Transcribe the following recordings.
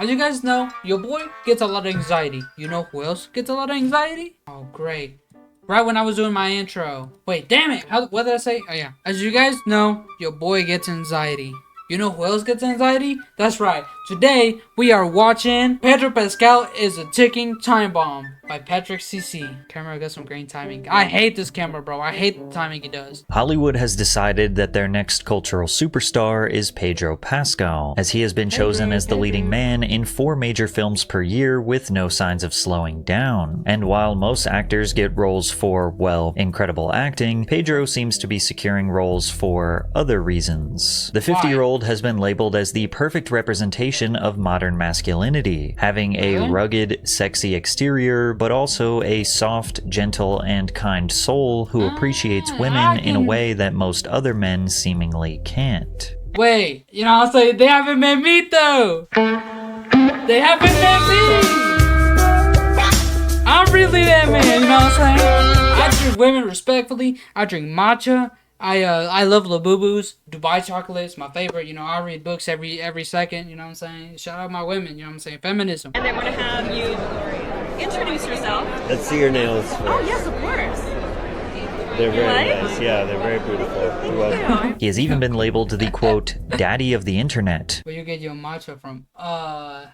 As you guys know, your boy gets a lot of anxiety. You know who else gets a lot of anxiety? Oh, great. Right when I was doing my intro. Wait, damn it. What did I say? Oh, yeah. As you guys know, your boy gets anxiety. You know who else gets anxiety? That's right. Today, we are watching Pedro Pascal is a Ticking Time Bomb by Patrick CC. Camera got some great timing. I hate this camera, bro. I hate the timing he does. Hollywood has decided that their next cultural superstar is Pedro Pascal, as he has been chosen as the leading man in 4 major films per year with no signs of slowing down. And while most actors get roles for, well, incredible acting, Pedro seems to be securing roles for other reasons. The 50-year-old has been labeled as the perfect representation of modern masculinity, having a rugged, sexy exterior, but also a soft, gentle, and kind soul who appreciates women in a way that most other men seemingly can't. Wait, you know what I'm saying? They haven't met me though! They haven't met me! I'm really that man, you know what I'm saying? I treat women respectfully, I drink matcha, I love Labubus, Dubai chocolates, my favorite. You know, I read books every second. You know what I'm saying? Shout out my women. You know what I'm saying? Feminism. And they want to have you introduce yourself. Let's see your nails first. Oh yes, of course. They're very nice. Yeah, they're very beautiful. You're welcome. He has even been labeled the quote daddy of the internet. Where you get your matcha from? A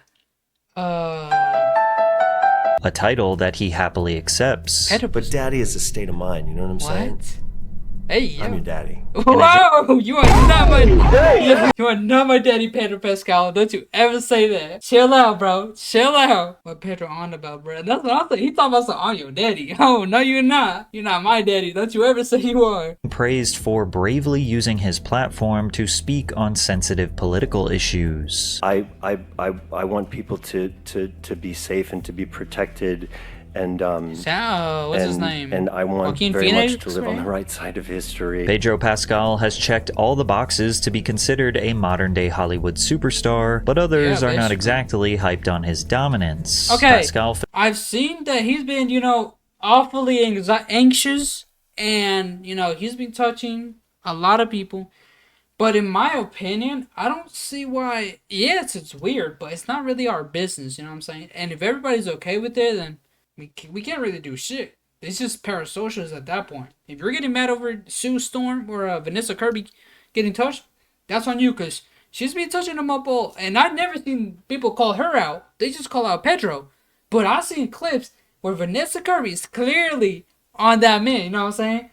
title that he happily accepts. But daddy is a state of mind. You know what I'm saying? Hey, yo. I'm your daddy. Whoa! You are not my daddy. You are not my daddy, Pedro Pascal. Don't you ever say that. Chill out, bro. Chill out. What Pedro on about, bro? That's what I'm saying. He talking about I'm your daddy. Oh, no, you're not. You're not my daddy. Don't you ever say you are. Praised for bravely using his platform to speak on sensitive political issues. I want people to be safe and to be protected. And what's his name? And I want Joaquin very Phoenix, much to live on the right side of history. Pedro Pascal has checked all the boxes to be considered a modern-day Hollywood superstar, but others are not exactly hyped on his dominance. Okay, Pascal, I've seen that he's been, you know, awfully anxious, and, you know, he's been touching a lot of people. But in my opinion, I don't see why. Yes, it's weird, but it's not really our business, you know what I'm saying? And if everybody's okay with it, then we can't really do shit. It's just parasocials at that point. If you're getting mad over Sue Storm or Vanessa Kirby getting touched, that's on you, because she's been touching them up all. And I've never seen people call her out. They just call out Pedro. But I've seen clips where Vanessa Kirby is clearly on that man, you know what I'm saying?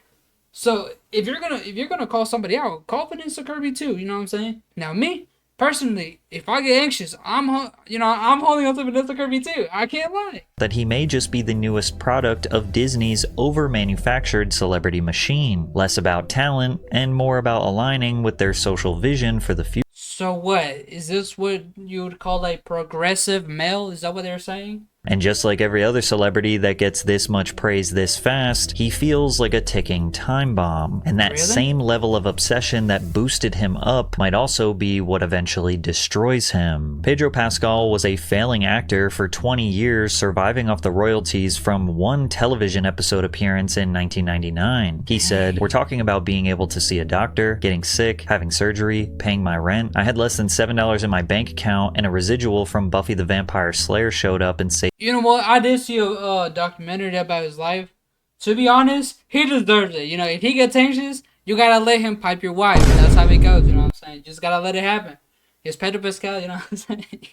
So if you're gonna call somebody out, call Vanessa Kirby too, you know what I'm saying? Now me, personally, if I get anxious, I'm holding on to Vanessa Kirby too. I can't lie. That he may just be the newest product of Disney's over-manufactured celebrity machine. Less about talent and more about aligning with their social vision for the future. So what? Is this what you would call a progressive male? Is that what they're saying? And just like every other celebrity that gets this much praise this fast, he feels like a ticking time bomb. And that same level of obsession that boosted him up might also be what eventually destroys him. Pedro Pascal was a failing actor for 20 years, surviving off the royalties from one television episode appearance in 1999. He said, "We're talking about being able to see a doctor, getting sick, having surgery, paying my rent. I had less than $7 in my bank account, and a residual from Buffy the Vampire Slayer showed up and saved." You know what? I did see a documentary about his life. To be honest, he deserves it. You know, if he gets anxious, you gotta let him pipe your wife. That's how it goes, you know what I'm saying? Just gotta let it happen. It's Pedro Pascal, you know what I'm saying?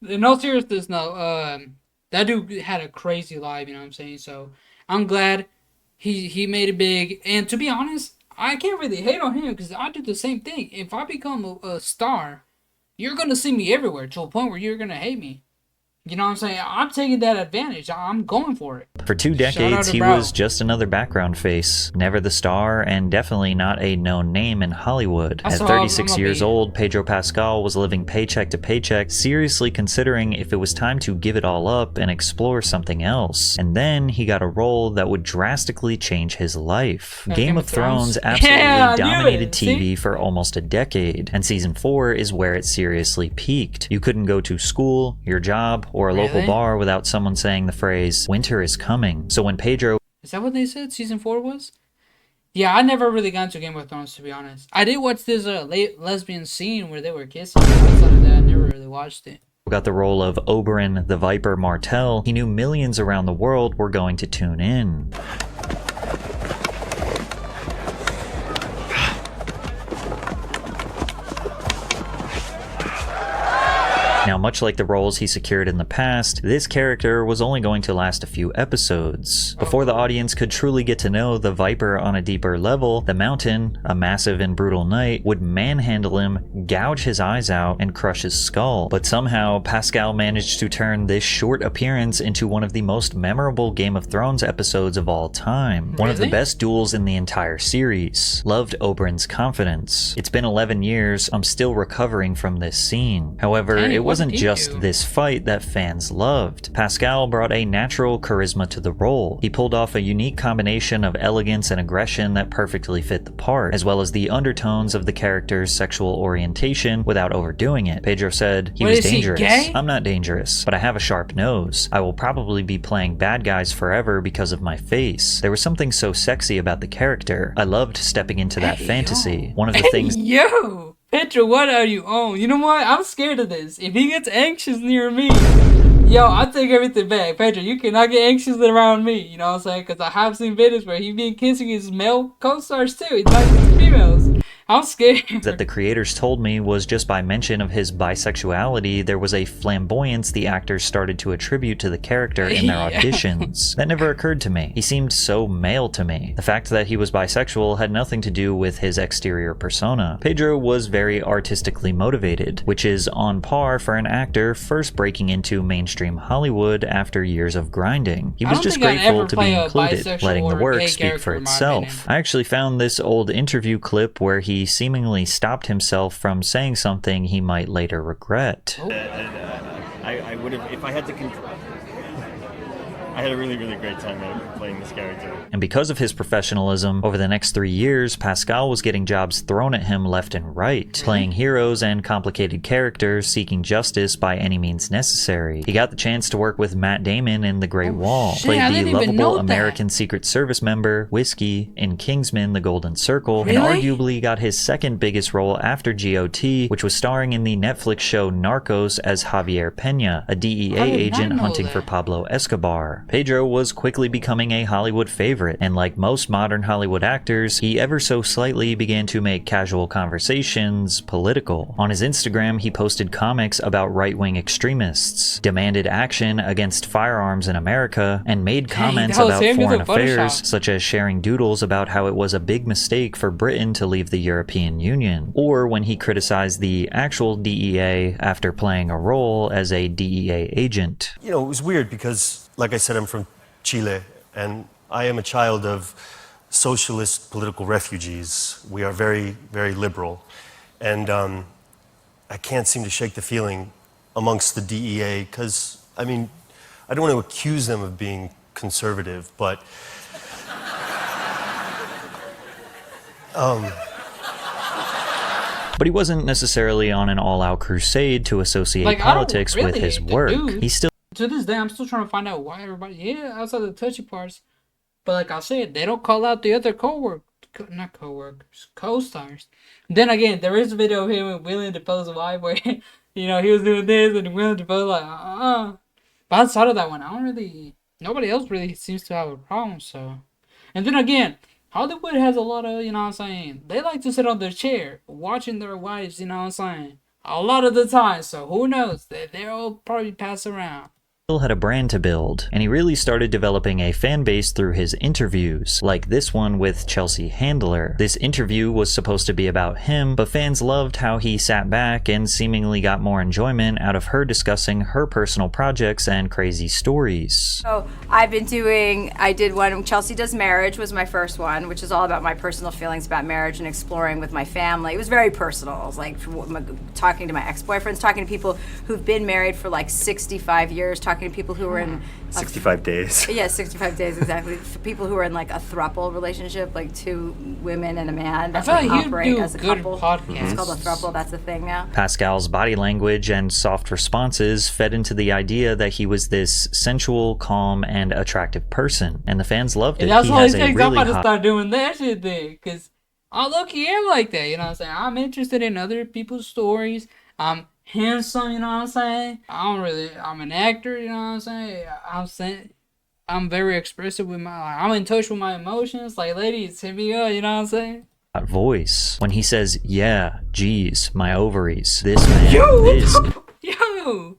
In no seriousness, no. That dude had a crazy life, you know what I'm saying? So, I'm glad he made it big. And to be honest, I can't really hate on him because I do the same thing. If I become a star, you're gonna see me everywhere to a point where you're gonna hate me. You know what I'm saying? I'm taking that advantage. I'm going for it. For 2 decades, he was just another background face, never the star, and definitely not a known name in Hollywood. At 36 years old, Pedro Pascal was living paycheck to paycheck, seriously considering if it was time to give it all up and explore something else. And then he got a role that would drastically change his life. Game of Thrones absolutely dominated TV for almost a decade, and season 4 is where it seriously peaked. You couldn't go to school, your job, or a local bar without someone saying the phrase, "Winter is coming." So when Pedro... Is that what they said season 4 was? Yeah, I never really got into Game of Thrones, to be honest. I did watch this lesbian scene where they were kissing. Outside of that, I never really watched it. got the role of Oberyn the Viper Martell, he knew millions around the world were going to tune in. Now, much like the roles he secured in the past, this character was only going to last a few episodes. Before the audience could truly get to know the Viper on a deeper level, the Mountain, a massive and brutal knight, would manhandle him, gouge his eyes out, and crush his skull. But somehow, Pascal managed to turn this short appearance into one of the most memorable Game of Thrones episodes of all time. One of the best duels in the entire series. Loved Oberyn's confidence. It's been 11 years, I'm still recovering from this scene. However, it wasn't just this fight that fans loved. Pascal brought a natural charisma to the role. He pulled off a unique combination of elegance and aggression that perfectly fit the part, as well as the undertones of the character's sexual orientation without overdoing it. Pedro said, he was dangerous. I'm not dangerous, but I have a sharp nose. I will probably be playing bad guys forever because of my face. There was something so sexy about the character. I loved stepping into that fantasy. One of the things... Pedro, what are you on? You know what? I'm scared of this. If he gets anxious near me, yo, I take everything back. Pedro, you cannot get anxious around me. You know what I'm saying? Because I have seen videos where he been kissing his male co-stars too. He's not just females. I'm scared. That the creators told me was just by mention of his bisexuality, there was a flamboyance the actors started to attribute to the character in their auditions. That never occurred to me. He seemed so male to me. The fact that he was bisexual had nothing to do with his exterior persona. Pedro was very artistically motivated, which is on par for an actor first breaking into mainstream Hollywood after years of grinding. He was just grateful to be included, letting the work speak for itself. I actually found this old interview clip where he seemingly stopped himself from saying something he might later regret. I would have, if I had to I had a really, really great time playing this character. And because of his professionalism, over the next 3 years, Pascal was getting jobs thrown at him left and right, playing heroes and complicated characters seeking justice by any means necessary. He got the chance to work with Matt Damon in The Great Wall, played the lovable American Secret Service member, Whiskey, in Kingsman: The Golden Circle, and arguably got his second biggest role after GOT, which was starring in the Netflix show Narcos as Javier Peña, a DEA agent hunting for Pablo Escobar. Pedro was quickly becoming a Hollywood favorite, and like most modern Hollywood actors, he ever so slightly began to make casual conversations political. On his Instagram, he posted comics about right-wing extremists, demanded action against firearms in America, and made comments about foreign affairs, such as sharing doodles about how it was a big mistake for Britain to leave the European Union, or when he criticized the actual DEA after playing a role as a DEA agent. You know, it was weird because, like I said, I'm from Chile, and I am a child of socialist political refugees. We are very, very liberal. And I can't seem to shake the feeling amongst the DEA, because, I mean, I don't want to accuse them of being conservative, but... But he wasn't necessarily on an all-out crusade to associate politics with his work. He still... To this day, I'm still trying to find out why everybody, outside the touchy parts. But like I said, they don't call out the other co-stars. Then again, there is a video of him with William Dafoe's wife where, he was doing this and William Dafoe was like, But outside of that one, nobody else really seems to have a problem, so. And then again, Hollywood has a lot of, they like to sit on their chair watching their wives, a lot of the time, so who knows, they'll probably pass around. Had a brand to build, and he really started developing a fan base through his interviews, like this one with Chelsea Handler. This interview was supposed to be about him, but fans loved how he sat back and seemingly got more enjoyment out of her discussing her personal projects and crazy stories. So I did one, Chelsea Does Marriage was my first one, which is all about my personal feelings about marriage and exploring with my family. It was very personal. It was like talking to my ex-boyfriends, talking to people who've been married for like 65 years, talking to people who were in 65 days. Yeah, 65 days exactly. For people who are in like a throuple relationship, like two women and a man that operate as a couple. It's called a throuple. That's a thing now. Pascal's body language and soft responses fed into the idea that he was this sensual, calm, and attractive person, and the fans loved it. And that's why I'm about to start doing that shit then, because I look-key am like that. You know what I'm saying? I'm interested in other people's stories. I'm handsome, you know what I'm saying? I'm an actor, you know what I'm saying? I'm very expressive with I'm in touch with my emotions. Like, ladies, hit me up, you know what I'm saying? Voice. When he says, yeah, geez, my ovaries, this man, Yo! this Yo!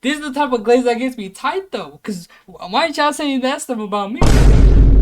This is the type of glaze that gets me tight, though. Because why ain't y'all saying that stuff about me?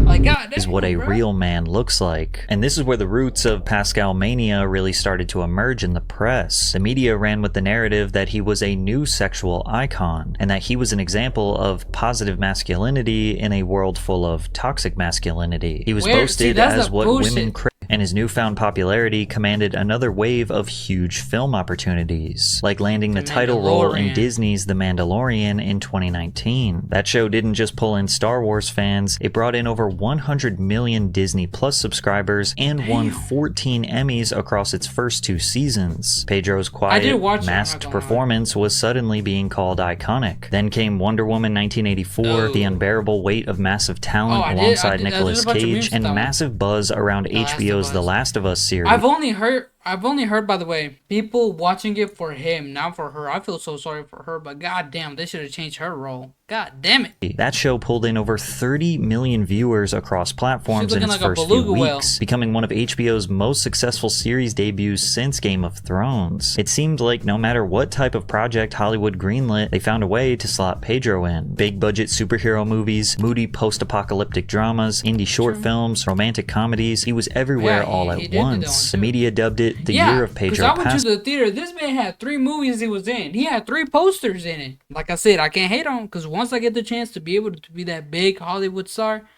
Like, God damn, is what a bro. real man looks like. And this is where the roots of Pascal mania really started to emerge in the press. The media ran with the narrative that he was a new sexual icon, and that he was an example of positive masculinity in a world full of toxic masculinity. He was boasted as what women crave, and his newfound popularity commanded another wave of huge film opportunities, like landing the title role in Disney's The Mandalorian in 2019. That show didn't just pull in Star Wars fans, it brought in over 100 million Disney Plus subscribers and won 14 Emmys across its first 2 seasons. Pedro's quiet, masked performance was suddenly being called iconic. Then came Wonder Woman 1984, the unbearable weight of massive talent alongside Nicolas Cage, and massive buzz around HBO's The Last of Us series. I've only heard, by the way, people watching it for him, not for her. I feel so sorry for her, but goddamn, they should have changed her role. God damn it. That show pulled in over 30 million viewers across platforms in its first few weeks, becoming one of HBO's most successful series debuts since Game of Thrones. It seemed like no matter what type of project Hollywood greenlit, they found a way to slot Pedro in. Big budget superhero movies, moody post-apocalyptic dramas, indie short films, romantic comedies, he was everywhere all at once. The media dubbed it the year of Pedro Pascal. I went to the theater, this man had 3 movies he was in. He had 3 posters in it. Like I said, I can't hate on him, because once I get the chance to be able to be that big Hollywood star,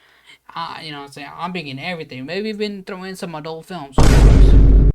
you know what I'm saying, I'm big in everything. Maybe even throw in some adult films.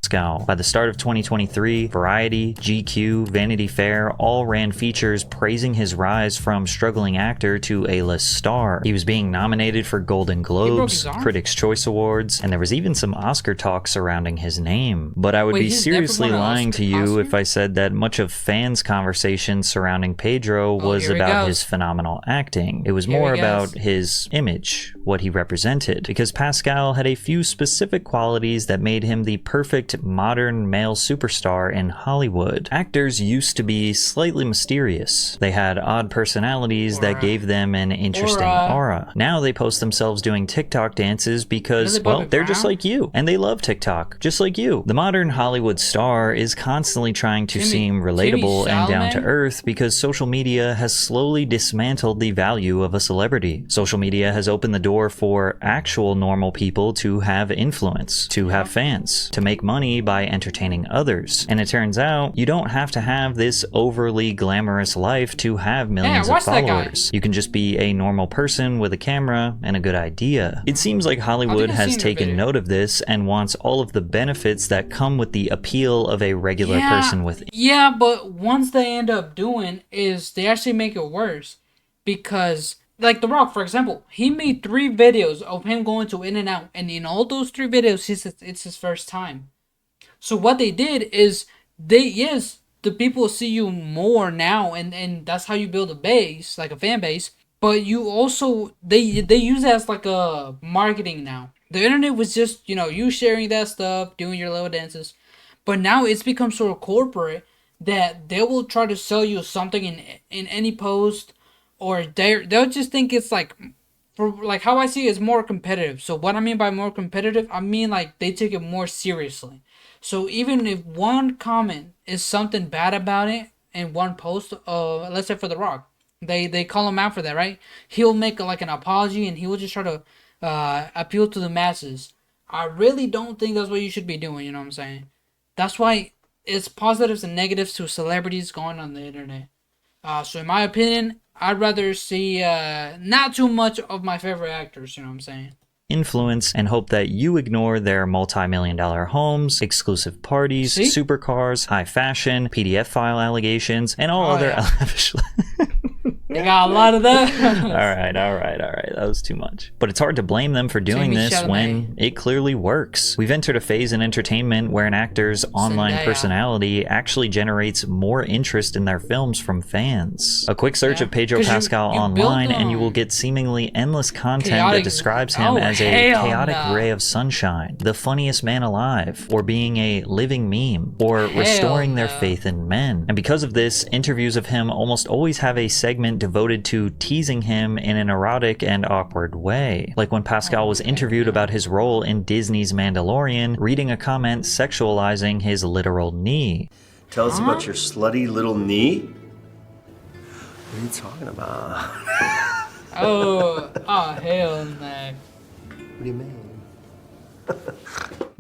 By the start of 2023, Variety, GQ, Vanity Fair all ran features praising his rise from struggling actor to A-list star. He was being nominated for Golden Globes, Critics' Choice Awards, and there was even some Oscar talk surrounding his name. But I would be seriously lying to you if I said that much of fans' conversation surrounding Pedro was about his phenomenal acting. It was more about his image, what he represented, because Pascal had a few specific qualities that made him the perfect modern male superstar in Hollywood. Actors used to be slightly mysterious. They had odd personalities that gave them an interesting aura. Now they post themselves doing TikTok dances because, well, they're just like you, and they love TikTok, just like you. The modern Hollywood star is constantly trying to seem relatable and down to earth because social media has slowly dismantled the value of a celebrity. Social media has opened the door for actual normal people to have influence, to have fans, to make money by entertaining others. And it turns out you don't have to have this overly glamorous life to have millions of followers. You can just be a normal person with a camera and a good idea. It seems like Hollywood has taken note of this and wants all of the benefits that come with the appeal of a regular person with it. Yeah, but once they end up doing is they actually make it worse, because like The Rock, for example, he made 3 videos of him going to In-N-Out, and in all those 3 videos it's his first time. So what they did is the people see you more now, and that's how you build a base, like a fan base. But you also they use that as like a marketing now. The internet was just, you know, you sharing that stuff, doing your little dances. But now it's become sort of corporate that they will try to sell you something in any post, or they'll just think it's like, for like how I see it, is more competitive. So what I mean by more competitive, I mean like they take it more seriously. So even if one comment is something bad about it in one post, let's say for The Rock, they call him out for that, right? He'll make like an apology and he will just try to appeal to the masses. I really don't think that's what you should be doing, you know what I'm saying? That's why it's positives and negatives to celebrities going on the internet. So in my opinion, I'd rather see not too much of my favorite actors, you know what I'm saying? Influence and hope that you ignore their multi-million-dollar homes, exclusive parties, supercars, high fashion, PDF file allegations, and all other lavish. They got a lot of that. all right. That was too much. But it's hard to blame them for doing Timmy this Chalamet. when it clearly works. We've entered a phase in entertainment where an actor's online Zendaya. personality actually generates more interest in their films from fans. A quick search Yeah. of Pedro 'Cause you Pascal build online and you them. will get seemingly endless content Chaotic- that describes him Oh, as a hell chaotic no. ray of sunshine, the funniest man alive, or being a living meme, or Hell restoring their no. faith in men. And because of this, interviews of him almost always have a segment devoted to teasing him in an erotic and awkward way. Like when Pascal was interviewed about his role in Disney's Mandalorian, reading a comment sexualizing his literal knee. Tell us about your slutty little knee. What are you talking about? Oh hell no. What do you mean?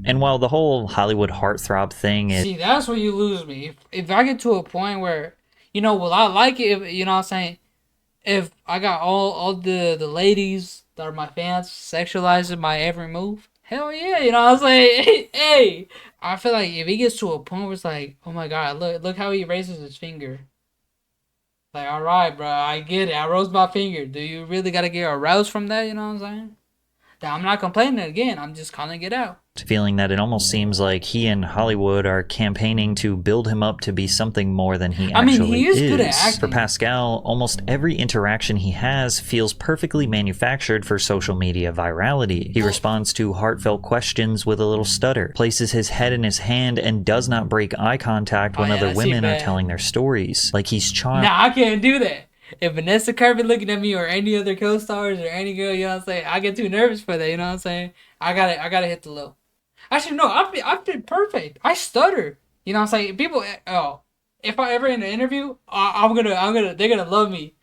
And while the whole Hollywood heartthrob thing is See, that's where you lose me. If I get to a point where, will I like it if, what I'm saying? If I got all the ladies that are my fans sexualizing my every move, hell yeah, what I'm saying? Hey, I feel like if he gets to a point where it's like, oh my god, look how he raises his finger. Like, alright, bro, I get it. I rose my finger. Do you really gotta get aroused from that? You know what I'm saying? Now, I'm not complaining again. I'm just calling it out. feeling that it almost seems like he and Hollywood are campaigning to build him up to be something more than he actually he is good at For acting. Pascal, almost every interaction he has feels perfectly manufactured for social media virality. He responds to heartfelt questions with a little stutter, places his head in his hand, and does not break eye contact when yeah, other that's women are bad. telling their stories. Like he's charmed. Nah, I can't do that. If Vanessa Kirby looking at me or any other co-stars or any girl, you know what I'm saying, I get too nervous for that, you know what I'm saying? I gotta hit the low. Actually, no, I've been perfect. I stutter. You know what I'm saying? People, if I ever in an interview, they're gonna love me.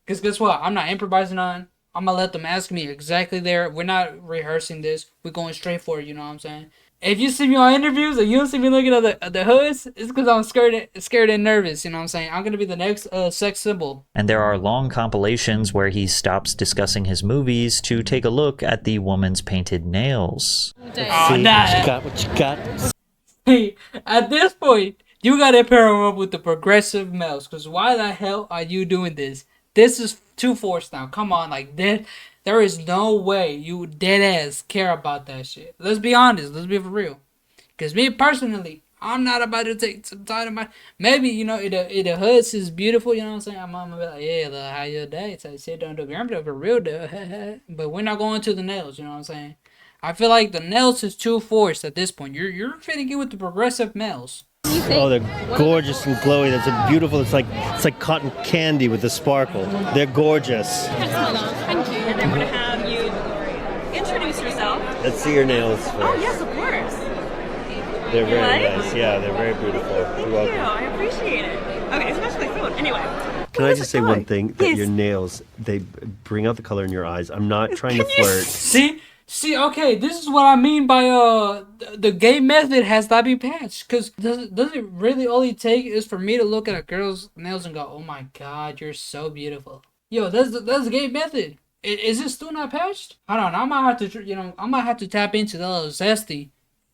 Cause guess what? I'm not improvising on. I'm gonna let them ask me exactly there. We're not rehearsing this. We're going straight for it. You know what I'm saying? If you see me on interviews and you don't see me looking at the hoods, it's because I'm scared and nervous. You know what I'm saying? I'm gonna be the next sex symbol. And there are long compilations where he stops discussing his movies to take a look at the woman's painted nails. Oh, nah. You got what you got. Hey, at this point, you gotta pair him up with the progressive males. Cause why the hell are you doing this? This is too forced now. Come on, like that. There is no way you dead ass care about that shit. Let's be honest. Let's be for real. Cause me personally, I'm not about to take some time of my. Maybe the hoods is beautiful. You know what I'm saying? I'm gonna be like, yeah, look, how your day? So sit down the gram for real though. But we're not going to the nails. You know what I'm saying? I feel like the nails is too forced at this point. You're fitting in with the progressive males. Oh, they're gorgeous and glowy. That's a beautiful. It's like cotton candy with the sparkle. They're gorgeous. Thank you. And I'm going to have you introduce yourself. Let's see your nails first. Oh, yes, of course. They're very like? nice. Yeah, they're very beautiful. You're Thank you. welcome. I appreciate it. Okay, especially food. Anyway. Can I just say one thing? That Yes. your nails, they bring out the color in your eyes. I'm not trying to flirt. See, okay, this is what I mean by the gay method has not been patched. Cause does it really all it take is for me to look at a girl's nails and go, oh my god, you're so beautiful. Yo, that's the gay method. Is it still not patched? I don't know. I might have to tap into the little zesty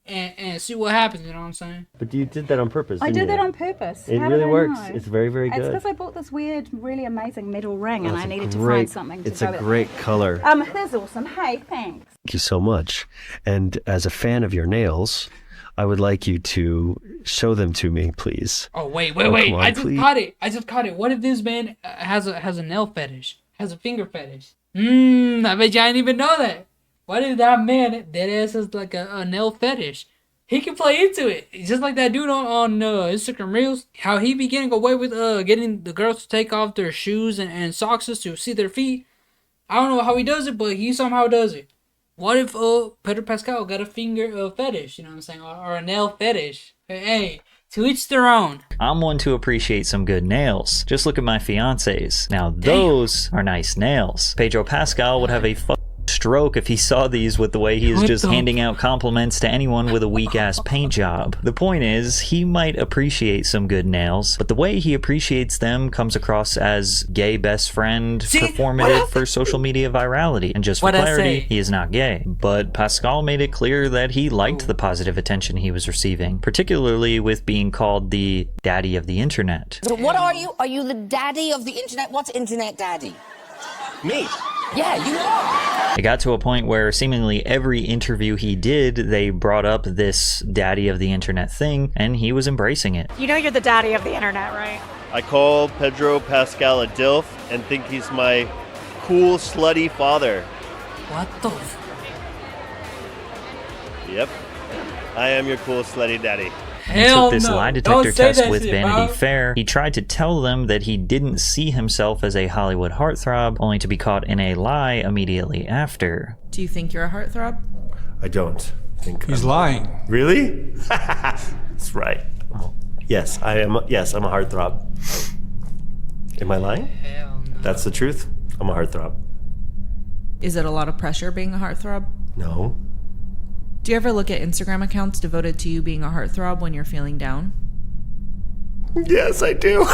and see what happens. You know what I'm saying? But you did that on purpose. I didn't did you? that on purpose. It How really did I works. know? It's very, very It's good. because I bought this weird, really amazing metal ring, and It's I a needed to great- find something to It's go a with. great color. That's awesome. Hey, thanks. Thank you so much. And as a fan of your nails, I would like you to show them to me, please. Oh wait! come on, I just please. caught it. What if this man has a nail fetish? Has a finger fetish? I bet you I didn't even know that. What if that man dead ass has like a nail fetish? He can play into it, just like that dude on Instagram Reels. How he be getting away with getting the girls to take off their shoes and socks just to see their feet. I don't know how he does it, but he somehow does it. What if Pedro Pascal got a finger fetish? You know what I'm saying, or a nail fetish? Hey, to each their own. I'm one to appreciate some good nails. Just look at my fiancés. Now those are nice nails. Pedro Pascal would have a stroke if he saw these with the way he is What just the handing out compliments to anyone with a weak-ass paint job. The point is, he might appreciate some good nails, but the way he appreciates them comes across as gay best friend, performative for social media virality. And just for What'd I clarity, say? he is not gay. But Pascal made it clear that he liked the positive attention he was receiving, particularly with being called the daddy of the internet. So what are you? Are you the daddy of the internet? What's internet daddy? Me. Yeah, you are. It got to a point where seemingly every interview he did, they brought up this daddy of the internet thing, and he was embracing it. You know you're the daddy of the internet, right? I call Pedro Pascal a DILF and think he's my cool, slutty father. What the? F- Yep. I am your cool, slutty daddy. He Hell took this no. lie Don't detector say test that with shit, Vanity bro. Fair. He tried to tell them that he didn't see himself as a Hollywood heartthrob, only to be caught in a lie immediately after. Do you think you're a heartthrob? I don't think He's lying. Really? That's right. Yes, I am. Yes, I'm a heartthrob. Am I lying? Hell no. That's the truth. I'm a heartthrob. Is it a lot of pressure being a heartthrob? No. Do you ever look at Instagram accounts devoted to you being a heartthrob when you're feeling down? Yes, I do.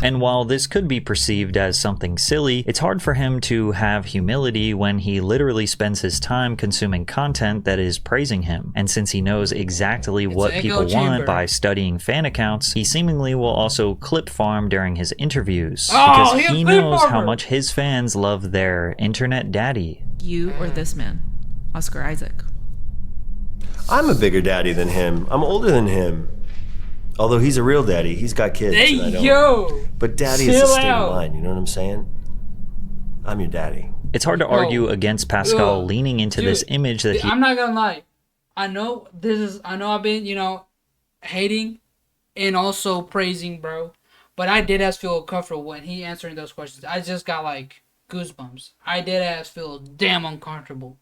And while this could be perceived as something silly, it's hard for him to have humility when he literally spends his time consuming content that is praising him. And since he knows exactly what an people echo chamber. want by studying fan accounts, he seemingly will also clip farm during his interviews. Oh, because he's a he clip knows how farmer. much his fans love their internet daddy. You or this man? Oscar Isaac. I'm a bigger daddy than him. I'm older than him. Although he's a real daddy. He's got kids. Hey, and I don't. yo. But daddy is a Chill state out. of mind. You know what I'm saying? I'm your daddy. It's hard to argue against Pascal leaning into Dude, this image that he I'm not gonna lie. I know I've been, hating and also praising, bro. But I did as feel uncomfortable when he answering those questions. I just got like goosebumps. I did as feel damn uncomfortable.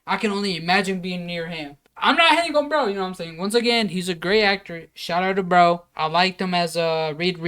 I can only imagine being near him. I'm not hating on bro, you know what I'm saying? Once again, he's a great actor. Shout out to bro. I liked him as Reed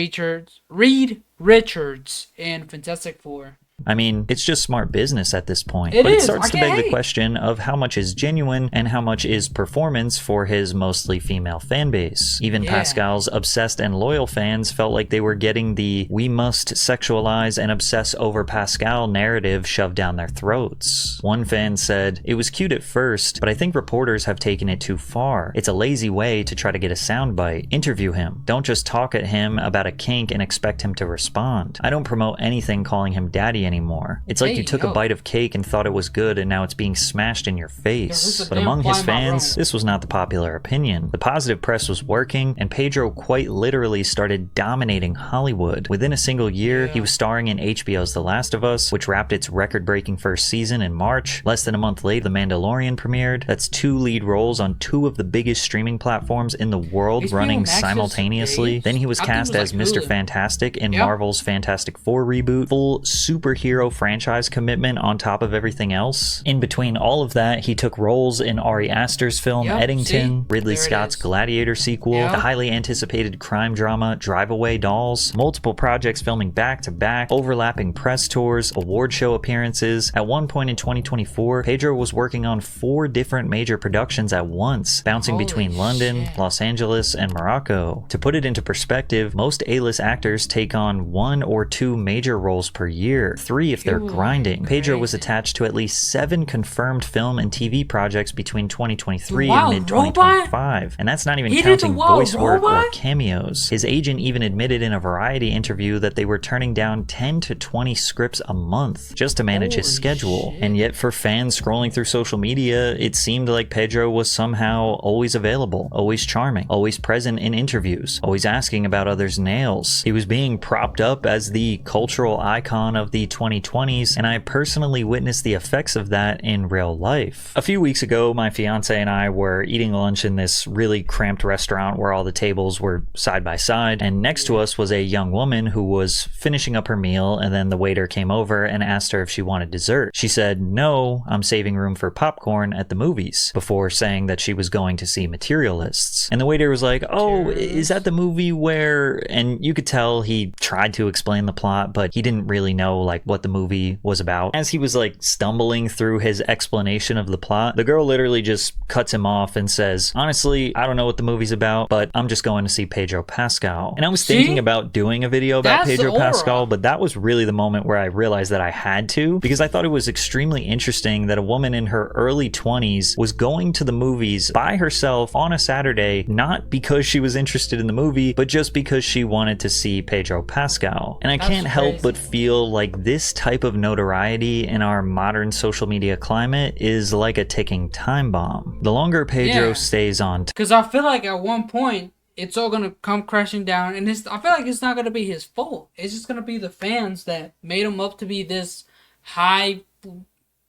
Richards in Fantastic Four. I mean, it's just smart business at this point. It but is. it starts I to can't beg the hate. question of how much is genuine and how much is performance for his mostly female fan base. Even Yeah. Pascal's obsessed and loyal fans felt like they were getting the "we must sexualize and obsess over Pascal" narrative shoved down their throats. One fan said, "It was cute at first, but I think reporters have taken it too far. It's a lazy way to try to get a soundbite. Interview him. Don't just talk at him about a kink and expect him to respond. I don't promote anything calling him daddy anymore. It's like Hey, you took yo. a bite of cake and thought it was good and now it's being smashed in your Yo, this face." is a But damn among his fly in my fans, room. this was not the popular opinion. The positive press was working, and Pedro quite literally started dominating Hollywood. Within a single year, he was starring in HBO's The Last of Us, which wrapped its record-breaking first season in March. Less than a month later, The Mandalorian premiered. That's 2 lead roles on 2 of the biggest streaming platforms in the world HBO running Max is simultaneously. great. Then he was I think it cast was as like Mr. Hulu. Fantastic in Yep. Marvel's Fantastic Four reboot. Full superhero franchise commitment on top of everything else. In between all of that, he took roles in Ari Aster's film Yep, Eddington, see? Ridley There it Scott's is. Gladiator sequel, Yep. the highly anticipated crime drama Drive Away Dolls, multiple projects filming back to back, overlapping press tours, award show appearances. At one point in 2024, Pedro was working on 4 different major productions at once, bouncing Holy between London, shit. Los Angeles, and Morocco. To put it into perspective, most A-list actors take on 1 or 2 major roles per year, 3 if they're Ooh, grinding. Pedro was crazy. attached to at least 7 confirmed film and TV projects between 2023 The and Wild mid-2025, and that's not even He did The counting Wild voice work or Robot? cameos. His agent even admitted in a Variety interview that they were turning down 10 to 20 scripts a month just to manage his Holy schedule. shit. And yet for fans scrolling through social media, it seemed like Pedro was somehow always available, always charming, always present in interviews, always asking about others' nails. He was being propped up as the cultural icon of the 2020s, and I personally witnessed the effects of that in real life. A few weeks ago, my fiance and I were eating lunch in this really cramped restaurant where all the tables were side by side, and next to us was a young woman who was finishing up her meal, and then the waiter came over and asked her if she wanted dessert. She said, "No, I'm saving room for popcorn at the movies," before saying that she was going to see Materialists. And the waiter was like, "Oh, is that the movie where..." And you could tell he tried to explain the plot, but he didn't really know like what the movie was about. As he was like stumbling through his explanation of the plot, the girl literally just cuts him off and says, honestly, I don't know what the movie's about, but I'm just going to see Pedro Pascal. And I was thinking about doing a video about That's Pedro the aura. Pascal, but that was really the moment where I realized that I had to, because I thought it was extremely interesting that a woman in her early 20s was going to the movies by herself on a Saturday, not because she was interested in the movie, but just because she wanted to see Pedro Pascal. And I can't help but feel like this type of notoriety in our modern social media climate is like a ticking time bomb. The longer Pedro stays on, because I feel like at one point it's all gonna come crashing down, and I feel like it's not gonna be his fault. It's just gonna be the fans that made him up to be this high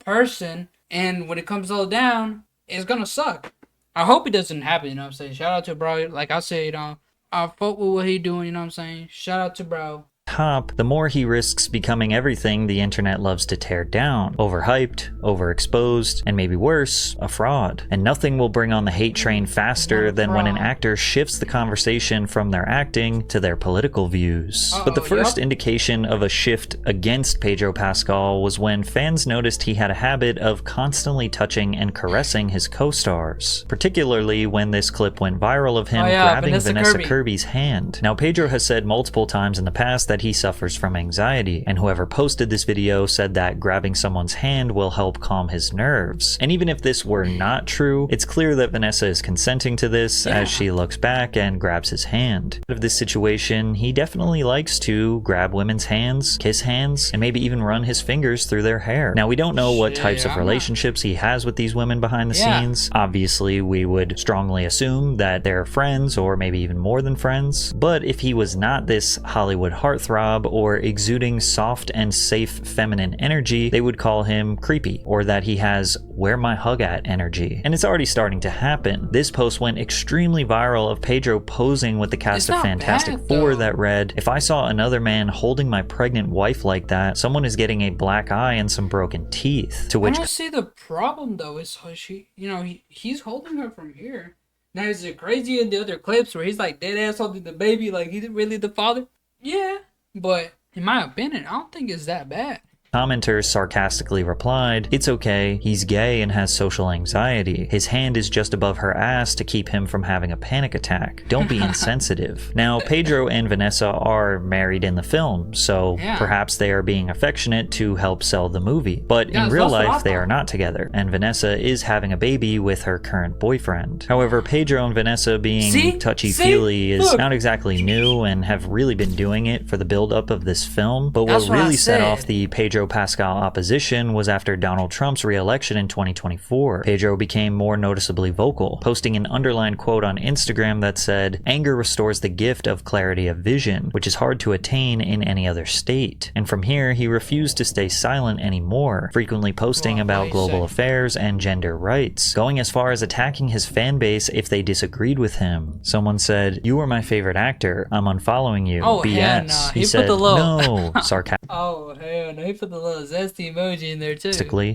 person, and when it comes all down, it's gonna suck. I hope it doesn't happen, you know what I'm saying? Shout out to bro. Like I said, you know, I fuck with what he doing, you know what I'm saying? Shout out to bro. top, the more he risks becoming everything the internet loves to tear down. Overhyped, overexposed, and maybe worse, a fraud. And nothing will bring on the hate train faster than when an actor shifts the conversation from their acting to their political views. But the first indication of a shift against Pedro Pascal was when fans noticed he had a habit of constantly touching and caressing his co-stars, particularly when this clip went viral of him grabbing Vanessa Kirby's hand. Now, Pedro has said multiple times in the past that he suffers from anxiety, and whoever posted this video said that grabbing someone's hand will help calm his nerves. And even if this were not true, it's clear that Vanessa is consenting to this as she looks back and grabs his hand. Out of this situation, he definitely likes to grab women's hands, kiss hands, and maybe even run his fingers through their hair. Now, we don't know what types of relationships he has with these women behind the scenes. Obviously, we would strongly assume that they're friends, or maybe even more than friends. But if he was not this Hollywood heartthrob or exuding soft and safe feminine energy, they would call him creepy, or that he has where my hug at energy. And it's already starting to happen. This post went extremely viral of Pedro posing with the cast of Fantastic Four that read, "If I saw another man holding my pregnant wife like that, someone is getting a black eye and some broken teeth." To which I don't see the problem though. Is she, you know, he's holding her from here. Now is it crazy in the other clips where he's like dead ass holding the baby, like he's really the father? Yeah, but in my opinion, I don't think it's that bad. Commenters sarcastically replied, "It's okay, he's gay and has social anxiety. His hand is just above her ass to keep him from having a panic attack. Don't be insensitive." Now, Pedro and Vanessa are married in the film, so perhaps they are being affectionate to help sell the movie. But in real life, they are not together, and Vanessa is having a baby with her current boyfriend. However, Pedro and Vanessa being touchy-feely is not exactly new and have really been doing it for the build-up of this film. But what really set off the Pedro Pascal opposition was after Donald Trump's re-election in 2024. Pedro became more noticeably vocal, posting an underlined quote on Instagram that said, "Anger restores the gift of clarity of vision, which is hard to attain in any other state." And from here, he refused to stay silent anymore, frequently posting about global affairs and gender rights, going as far as attacking his fan base if they disagreed with him. Someone said, "You were my favorite actor. I'm unfollowing you." Oh, BS. hell no. He said, "No," sarcastic. Oh, hell no. He put the little zesty emoji in there too.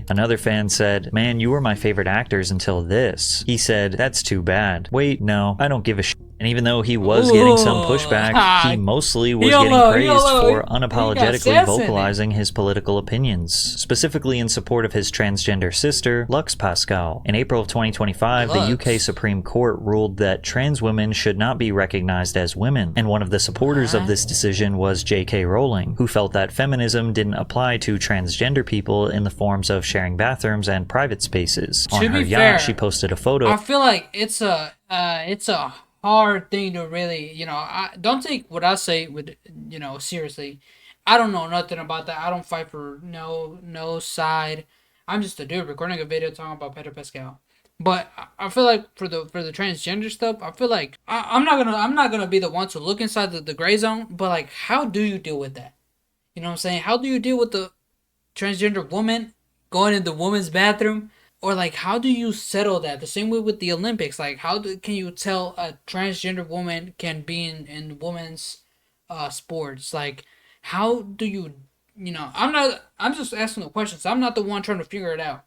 Another fan said, "Man, you were my favorite actors until this." He said, "That's too bad. Wait, no, I don't give a shit." And even though he was getting some pushback, he mostly was getting praised for unapologetically vocalizing his political opinions, specifically in support of his transgender sister, Lux Pascal. In April of 2025, the UK Supreme Court ruled that trans women should not be recognized as women, and one of the supporters of this decision was J.K. Rowling, who felt that feminism didn't apply to transgender people in the forms of sharing bathrooms and private spaces. On her yacht, she posted a photo. I feel like it's a hard thing to really, you know, I don't take what I say with, you know, seriously. I don't know nothing about that. I don't fight for no side. I'm just a dude recording a video talking about Pedro Pascal. But I feel like for the transgender stuff, I feel like I'm not gonna be the one to look inside the gray zone. But like, how do you deal with that? You know what I'm saying? How do you deal with the transgender woman going in the woman's bathroom? Or like, how do you settle that? The same way with the Olympics. Like, can you tell a transgender woman can be in women's sports? Like, how do you, you know? I'm just asking the questions. I'm not the one trying to figure it out.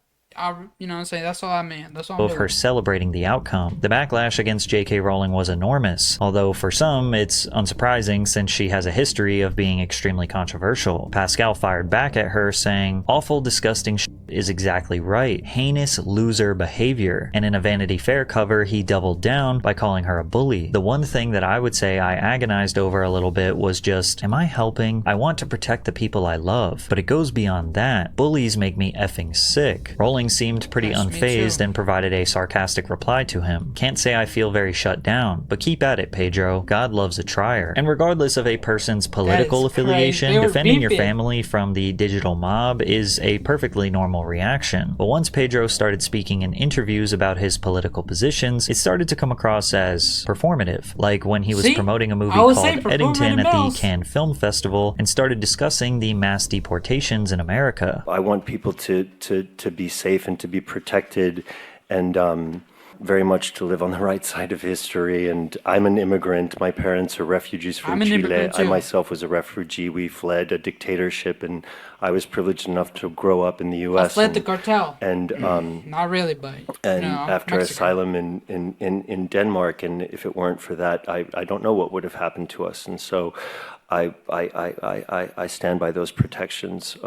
you know what I'm saying? That's all I mean. That's all I'm of doing. her celebrating the outcome. The backlash against J.K. Rowling was enormous, although for some it's unsurprising since she has a history of being extremely controversial. Pascal fired back at her saying, "Awful, disgusting shit is exactly right. Heinous loser behavior." And in a Vanity Fair cover, he doubled down by calling her a bully. The one thing that I would say I agonized over a little bit was just, am I helping? I want to protect the people I love, but it goes beyond that. Bullies make me effing sick. Rowling seemed pretty Yes, me unfazed too. and provided a sarcastic reply to him. "Can't say I feel very shut down, but keep at it, Pedro. God loves a trier." And regardless of a person's political is crazy. affiliation, They were defending your beefing. family from the digital mob is a perfectly normal reaction. But once Pedro started speaking in interviews about his political positions, it started to come across as performative, like when he was See? promoting a movie I was called saying Eddington performative at the mouse. Cannes Film Festival and started discussing the mass deportations in America. I want people to be safe and to be protected, and very much to live on the right side of history. And I'm an immigrant. My parents are refugees from I'm an Chile. immigrant I too. myself was a refugee. We fled a dictatorship, and I was privileged enough to grow up in the U.S. I fled the cartel. And Not really, but and you know, after Mexican. asylum in Denmark, and if it weren't for that, I don't know what would have happened to us. And so I stand by those protections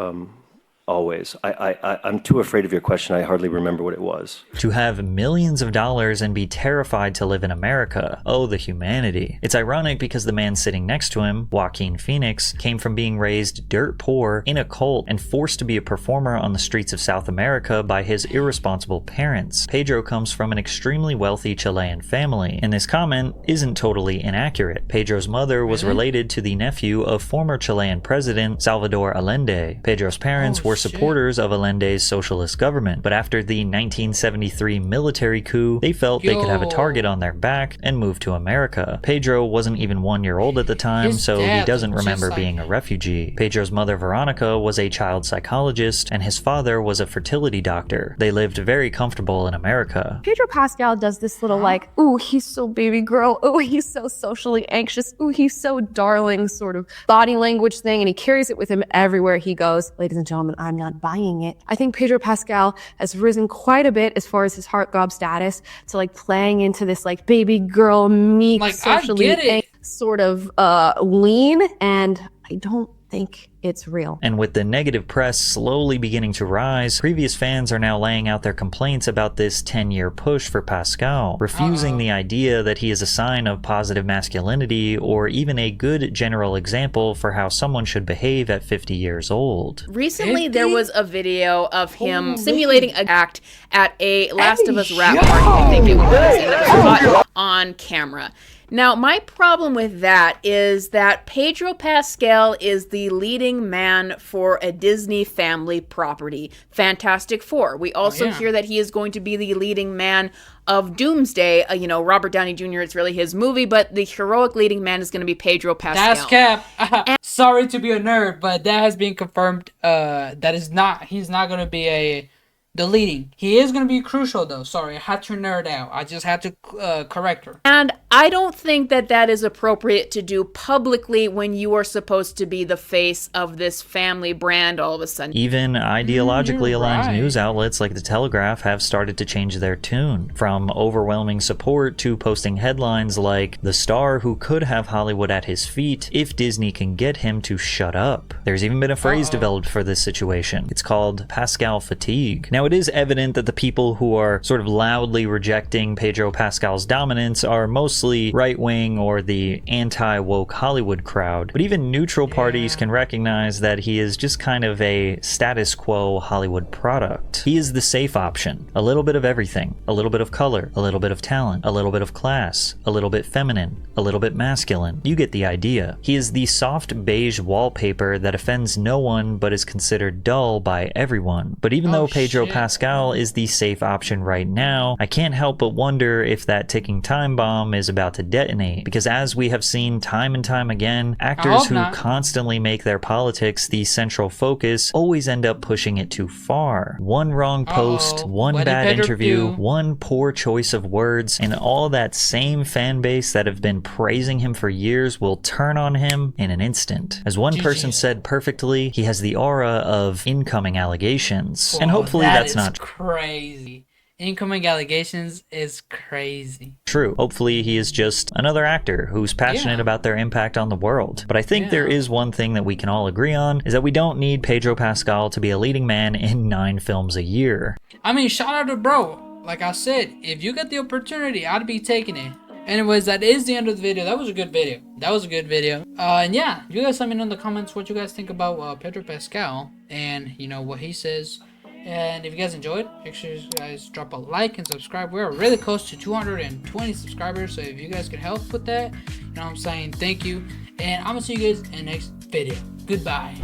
always. I'm too afraid of your question. I hardly remember what it was. To have millions of dollars and be terrified to live in America. Oh, the humanity. It's ironic because the man sitting next to him, Joaquin Phoenix, came from being raised dirt poor in a cult and forced to be a performer on the streets of South America by his irresponsible parents. Pedro comes from an extremely wealthy Chilean family, and this comment isn't totally inaccurate. Pedro's mother was related to the nephew of former Chilean president Salvador Allende. Pedro's parents were supporters of Allende's socialist government, but after the 1973 military coup, they felt they could have a target on their back and moved to America. Pedro wasn't even 1 year old at the time, His so he dad doesn't looked remember just being like a refugee. Pedro's mother, Veronica, was a child psychologist, and his father was a fertility doctor. They lived very comfortable in America. Pedro Pascal does this little like, ooh, he's so baby girl. Ooh, he's so socially anxious. Ooh, he's so darling sort of body language thing. And he carries it with him everywhere he goes. Ladies and gentlemen, I'm not buying it. I think Pedro Pascal has risen quite a bit as far as his heartthrob status to like playing into this like baby girl, meek, Like, socially I get it. sort of lean. And I don't think it's real. And with the negative press slowly beginning to rise, previous fans are now laying out their complaints about this 10-year push for Pascal, refusing the idea that he is a sign of positive masculinity or even a good general example for how someone should behave at 50 years old. Recently, there was a video of him simulating an act at a Last of Us rap party, I think it was, and it was caught on camera. Now, my problem with that is that Pedro Pascal is the leading man for a Disney family property, Fantastic Four. We also hear that he is going to be the leading man of Doomsday. You know, Robert Downey Jr., it's really his movie, but the heroic leading man is going to be Pedro Pascal. That's cap. Sorry to be a nerd, but that has been confirmed. He's not going to be the leading. He is going to be crucial, though. Sorry, I had to nerd out. I just had to correct her. And I don't think that that is appropriate to do publicly when you are supposed to be the face of this family brand all of a sudden. Even ideologically aligned right. news outlets like The Telegraph have started to change their tune, from overwhelming support to posting headlines like, "The star who could have Hollywood at his feet if Disney can get him to shut up." There's even been a phrase developed for this situation. It's called Pascal fatigue. Now, it is evident that the people who are sort of loudly rejecting Pedro Pascal's dominance are mostly right-wing or the anti-woke Hollywood crowd, but even neutral parties can recognize that he is just kind of a status quo Hollywood product. He is the safe option. A little bit of everything. A little bit of color. A little bit of talent. A little bit of class. A little bit feminine. A little bit masculine. You get the idea. He is the soft beige wallpaper that offends no one but is considered dull by everyone. But even though Pedro Pascal is the safe option right now, I can't help but wonder if that ticking time bomb is about to detonate, because as we have seen time and time again, actors who constantly make their politics the central focus always end up pushing it too far. One wrong post, one bad interview, one poor choice of words, and all that same fan base that have been praising him for years will turn on him in an instant. As one person said perfectly, he has the aura of incoming allegations, and hopefully that's that's not crazy. Incoming allegations is crazy. true. Hopefully he is just another actor who's passionate about their impact on the world. But I think there is one thing that we can all agree on, is that we don't need Pedro Pascal to be a leading man in 9 films a year. I mean, shout out to bro. Like I said, if you get the opportunity, I'd be taking it. Anyways, that is the end of the video. That was a good video. And yeah, you guys let me know in the comments what you guys think about Pedro Pascal and, you know, what he says. And if you guys enjoyed, make sure you guys drop a like and subscribe. We're really close to 220 subscribers, so if you guys can help with that, you know what I'm saying, thank you. And I'm gonna see you guys in the next video. Goodbye.